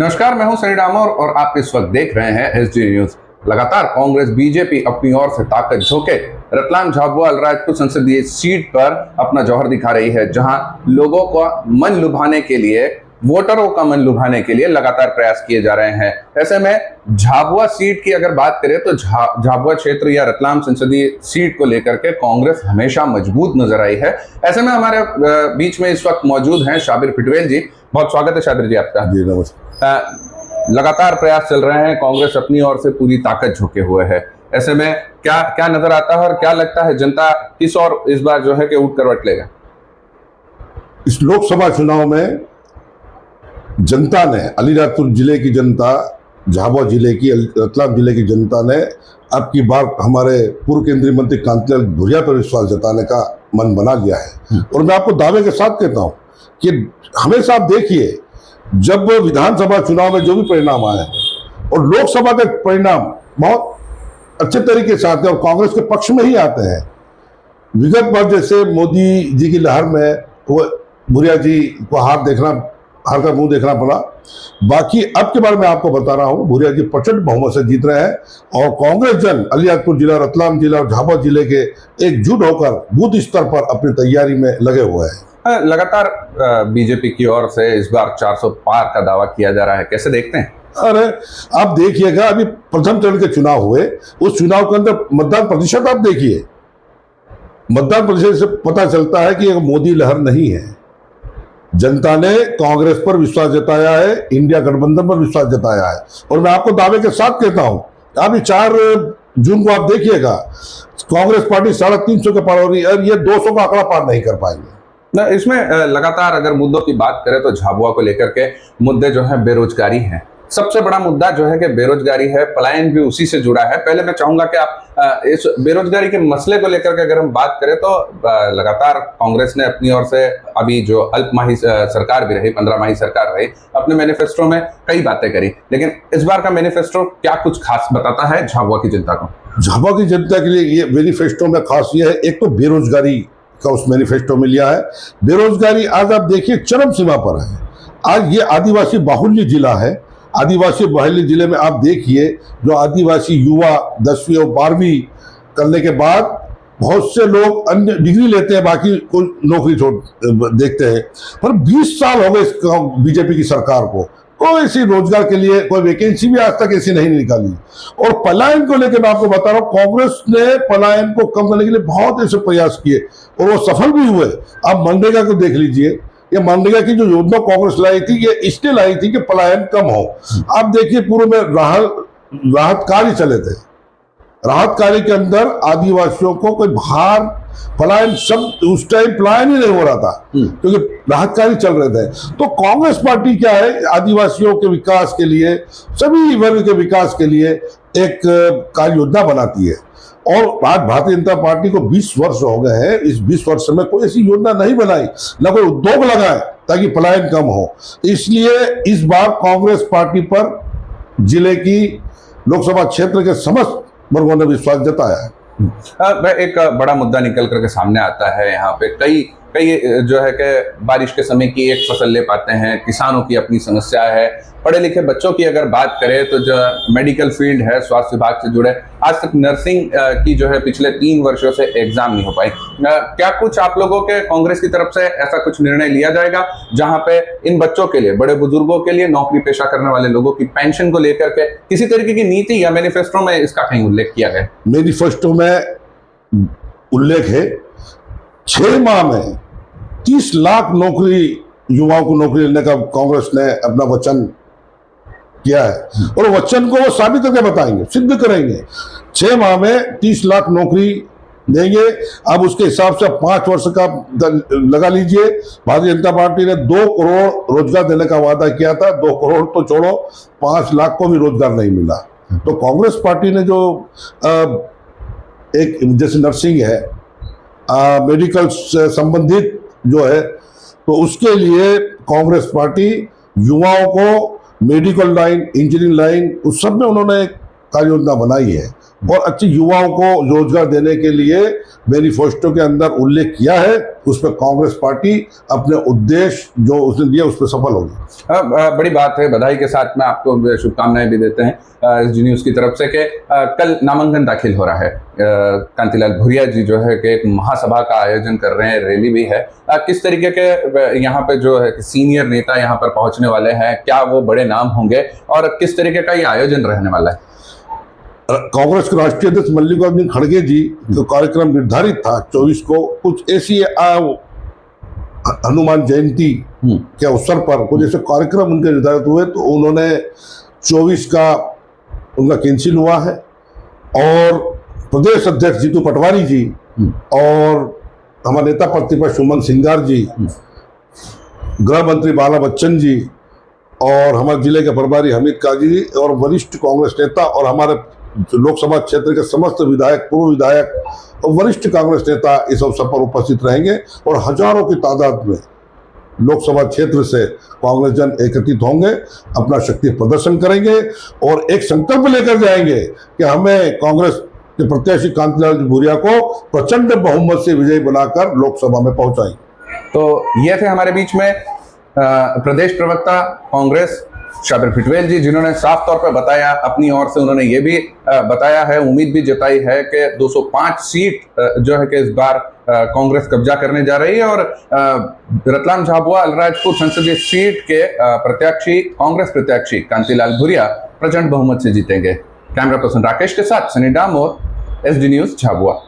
नमस्कार, मैं हूं सनी डामोर और आप इस वक्त देख रहे हैं एसडी न्यूज। लगातार कांग्रेस बीजेपी अपनी ओर से ताकत झोंके रतलाम झाबुआ अलीराजपुर संसदीय सीट पर अपना जौहर दिखा रही है, जहां लोगों का मन लुभाने के लिए, वोटरों का मन लुभाने के लिए लगातार प्रयास किए जा रहे हैं। ऐसे में झाबुआ सीट की अगर बात करें तो झाबुआ क्षेत्र या रतलाम संसदीय सीट को लेकर के कांग्रेस हमेशा मजबूत नजर आई है। ऐसे में हमारे बीच में इस वक्त मौजूद हैं शाबिर पिटवेल जी। बहुत स्वागत है शाबिर जी आपका। जी नमस्कार। लगातार प्रयास चल रहे हैं, कांग्रेस अपनी ओर से पूरी ताकत झोंके हुए है। ऐसे में क्या क्या नजर आता है और क्या लगता है जनता किस ओर इस बार जो है कि उठ करवट लेगा? इस लोकसभा चुनाव में जनता ने, अलीराजपुर जिले की जनता, झाबुआ जिले की, रतलाम जिले की जनता ने अब की बार हमारे पूर्व केंद्रीय मंत्री कांतिलाल भूरिया पर विश्वास जताने का मन बना लिया है। और मैं आपको दावे के साथ कहता हूं कि हमेशा आप देखिए, जब विधानसभा चुनाव में जो भी परिणाम आए और लोकसभा के परिणाम बहुत अच्छे तरीके से आते हैं और कांग्रेस के पक्ष में ही आते हैं। विगत बार जैसे मोदी जी की लहर में वो भूरिया जी को हार का मुंह देखना पड़ा। बाकी अब के बारे में आपको बता रहा हूं, भूरिया जी प्रचंड बहुमत से जीत रहे हैं और कांग्रेस जन अलीराजपुर जिला, रतलाम जिला और झाबुआ जिले के एकजुट होकर बूथ स्तर पर अपनी तैयारी में लगे हुए हैं। लगातार बीजेपी की ओर से इस बार 400 पार का दावा किया जा रहा है, कैसे देखते हैं? अरे आप देखिएगा, अभी प्रथम चरण के चुनाव हुए, उस चुनाव के अंदर मतदान प्रतिशत आप देखिए, मतदान प्रतिशत से पता चलता है कि एक मोदी लहर नहीं है। जनता ने कांग्रेस पर विश्वास जताया है, इंडिया गठबंधन पर विश्वास जताया है। और मैं आपको दावे के साथ कहता हूं, अभी 4 जून को आप देखिएगा, कांग्रेस पार्टी 350 के पार हो रही है और ये 200 का आंकड़ा पार नहीं कर पाएंगे। ना, इसमें लगातार अगर मुद्दों की बात करें तो झाबुआ को लेकर के मुद्दे जो है बेरोजगारी है। सबसे बड़ा मुद्दा जो है कि बेरोजगारी है, पलायन भी उसी से जुड़ा है। पहले मैं चाहूंगा कि आप इस बेरोजगारी के मसले को लेकर के अगर हम बात करें तो लगातार कांग्रेस ने अपनी ओर से, अभी जो अल्पमाही सरकार भी रही, 15 माही सरकार रही, अपने मैनिफेस्टो में कई बातें करी, लेकिन इस बार का मैनिफेस्टो क्या कुछ खास बताता है झाबुआ की जनता को? झाबुआ की जनता के लिए ये मैनिफेस्टो में खास ये है, एक तो बेरोजगारी का उस मैनिफेस्टो में लिया है। बेरोजगारी आज आप देखिए चरम सीमा पर है। आज ये आदिवासी बाहुल्य जिला है। आदिवासी बाहुल्य जिले में आप देखिए, जो आदिवासी युवा 10वीं और 12वीं करने के बाद बहुत से लोग अन्य डिग्री लेते हैं, बाकी कोई नौकरी देखते हैं। पर 20 साल हो गए इस बीजेपी की सरकार को, कोई ऐसी रोजगार के लिए कोई वैकेंसी भी आज तक ऐसी नहीं निकाली। और पलायन को लेकर मैं आपको बता रहा हूँ, कांग्रेस ने पलायन को कम करने के लिए बहुत ऐसे प्रयास किए और वो सफल भी हुए। आप मनरेगा को देख लीजिए, ये मनरेगा की जो योजना कांग्रेस लाई थी, ये इसलिए लाई थी कि पलायन कम हो। आप देखिए, पूर्व में राहत कार्य चले थे। राहत कार्य के अंदर आदिवासियों को कोई बाहर पलायन, सब उस टाइम पलायन ही नहीं हो रहा था क्योंकि राहत कार्य चल रहे थे। तो कांग्रेस पार्टी क्या है, आदिवासियों के विकास के लिए, सभी वर्ग के विकास के लिए एक कार्य योजना बनाती है। और आज भारतीय जनता पार्टी को 20 वर्ष हो गए हैं, इस 20 वर्ष में कोई ऐसी योजना नहीं बनाई, न कोई उद्योग लगाए ताकि पलायन कम हो। इसलिए इस बार कांग्रेस पार्टी पर जिले की लोकसभा क्षेत्र के समस्त वर्गों ने विश्वास जताया है। एक बड़ा मुद्दा निकल करके सामने आता है यहाँ पे, कई जो है कि बारिश के समय की एक फसल ले पाते हैं, किसानों की अपनी समस्या है, पढ़े लिखे बच्चों की अगर बात करें तो जो मेडिकल फील्ड है, स्वास्थ्य विभाग से जुड़े, आज तक नर्सिंग की जो है पिछले 3 वर्षों से एग्जाम नहीं हो पाई। क्या कुछ आप लोगों के कांग्रेस की तरफ से ऐसा कुछ निर्णय लिया जाएगा जहां पे इन बच्चों के लिए, बड़े बुजुर्गों के लिए, नौकरी पेशा करने वाले लोगों की पेंशन को लेकर के किसी तरीके की नीति या मैनिफेस्टो में इसका कहीं उल्लेख किया गया? मैनिफेस्टो में उल्लेख है, 6 माह में 30 लाख नौकरी, युवाओं को नौकरी लेने का कांग्रेस ने अपना वचन किया है और वचन को वो साबित करके बताएंगे, सिद्ध करेंगे। 6 माह में 30 लाख नौकरी देंगे। अब उसके हिसाब से 5 वर्ष का लगा लीजिए। भारतीय जनता पार्टी ने 2 करोड़ रोजगार देने का वादा किया था। 2 करोड़ तो छोड़ो, 5 लाख को भी रोजगार नहीं मिला। तो कांग्रेस पार्टी ने जो एक जैसे नर्सिंग है, मेडिकल से संबंधित जो है, तो उसके लिए कांग्रेस पार्टी युवाओं को मेडिकल लाइन, इंजीनियरिंग लाइन, उस सब में उन्होंने कार्य योजना बनाई है। और अच्छी युवाओं को रोजगार देने के लिए मैनिफेस्टो के अंदर उल्लेख किया है। उस पर कांग्रेस पार्टी अपने उद्देश्य जो उसने दिया उस पर सफल होगी। बड़ी बात है, बधाई के साथ में आपको शुभकामनाएं भी देते हैं एसडी न्यूज की तरफ से कि कल नामांकन दाखिल हो रहा है। कांतिलाल भूरिया जी जो है कि एक महासभा का आयोजन कर रहे हैं, रैली भी है। किस तरीके के यहाँ पे जो है सीनियर नेता यहाँ पर पहुंचने वाले हैं, क्या वो बड़े नाम होंगे और किस तरीके का ये आयोजन रहने वाला है? कांग्रेस के राष्ट्रीय अध्यक्ष मल्लिकार्जुन खड़गे जी जो कार्यक्रम निर्धारित था 24 को, कुछ ऐसी हनुमान जयंती के अवसर पर कुछ ऐसे कार्यक्रम उनके निर्धारित हुए, तो उन्होंने 24 का उनका कैंसिल हुआ है। और प्रदेश अध्यक्ष जीतू पटवारी जी और हमारे नेता प्रतिपक्ष सुमन सिंगार जी, गृह मंत्री बाला बच्चन जी और हमारे जिले के प्रभारी हमीद काजी जी और वरिष्ठ कांग्रेस नेता और हमारे लोकसभा क्षेत्र के समस्त विधायक, पूर्व विधायक और वरिष्ठ कांग्रेस नेता इस अवसर पर उपस्थित रहेंगे और हजारों की तादाद में लोकसभा क्षेत्र से कांग्रेस जन एकत्रित होंगे, अपना शक्ति प्रदर्शन करेंगे और एक संकल्प लेकर जाएंगे कि हमें कांग्रेस के प्रत्याशी कांतिलाल भूरिया को प्रचंड बहुमत से विजयी बनाकर लोकसभा में पहुंचाएंगे। तो ये थे हमारे बीच में प्रदेश प्रवक्ता कांग्रेस शाबिर फिटवेल जी, जिन्होंने साफ तौर पर बताया, अपनी ओर से उन्होंने ये भी बताया है, उम्मीद भी जताई है कि 205 सीट जो है कि इस बार कांग्रेस कब्जा करने जा रही है और रतलाम झाबुआ अलीराजपुर संसदीय सीट के प्रत्याशी कांग्रेस प्रत्याशी कांतिलाल भूरिया प्रचंड बहुमत से जीतेंगे। कैमरा पर्सन राकेश के साथ सनी डामोर, एसडी न्यूज झाबुआ।